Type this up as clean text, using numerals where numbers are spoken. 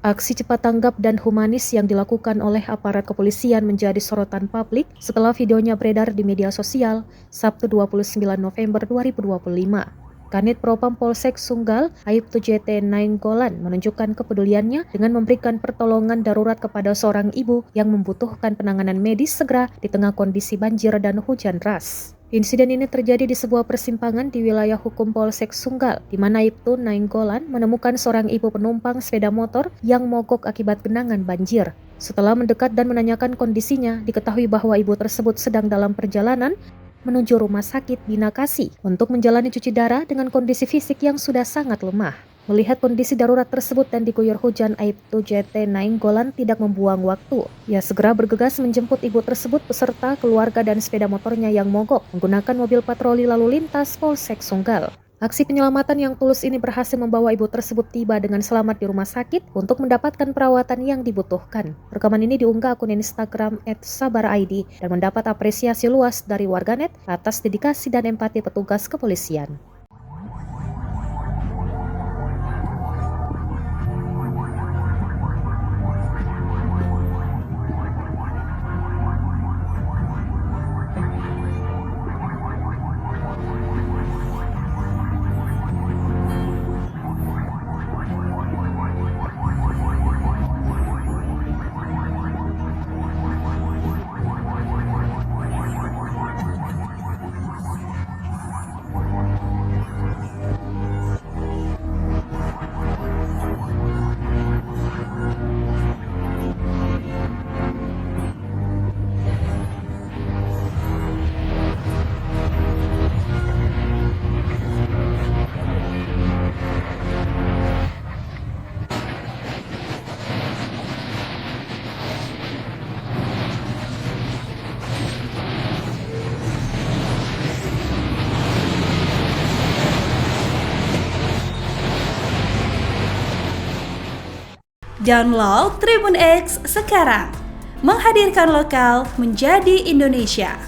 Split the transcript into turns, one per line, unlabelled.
Aksi cepat tanggap dan humanis yang dilakukan oleh aparat kepolisian menjadi sorotan publik setelah videonya beredar di media sosial Sabtu 29 November 2025. Kanit Propam Polsek Sunggal, Aibtu JT Nainggolan menunjukkan kepeduliannya dengan memberikan pertolongan darurat kepada seorang ibu yang membutuhkan penanganan medis segera di tengah kondisi banjir dan hujan deras. Insiden ini terjadi di sebuah persimpangan di wilayah hukum Polsek Sunggal, di mana Aibtu Nainggolan menemukan seorang ibu penumpang sepeda motor yang mogok akibat genangan banjir. Setelah mendekat dan menanyakan kondisinya, diketahui bahwa ibu tersebut sedang dalam perjalanan menuju rumah sakit Bina Kasih untuk menjalani cuci darah dengan kondisi fisik yang sudah sangat lemah. Melihat kondisi darurat tersebut dan diguyur hujan, Aibtu JT Nainggolan tidak membuang waktu. Ia segera bergegas menjemput ibu tersebut beserta keluarga dan sepeda motornya yang mogok menggunakan mobil patroli lalu lintas Polsek Sunggal. Aksi penyelamatan yang tulus ini berhasil membawa ibu tersebut tiba dengan selamat di rumah sakit untuk mendapatkan perawatan yang dibutuhkan. Rekaman ini diunggah akun Instagram @sabaraid dan mendapat apresiasi luas dari warganet atas dedikasi dan empati petugas kepolisian.
Download Tribun X sekarang, menghadirkan lokal menjadi Indonesia.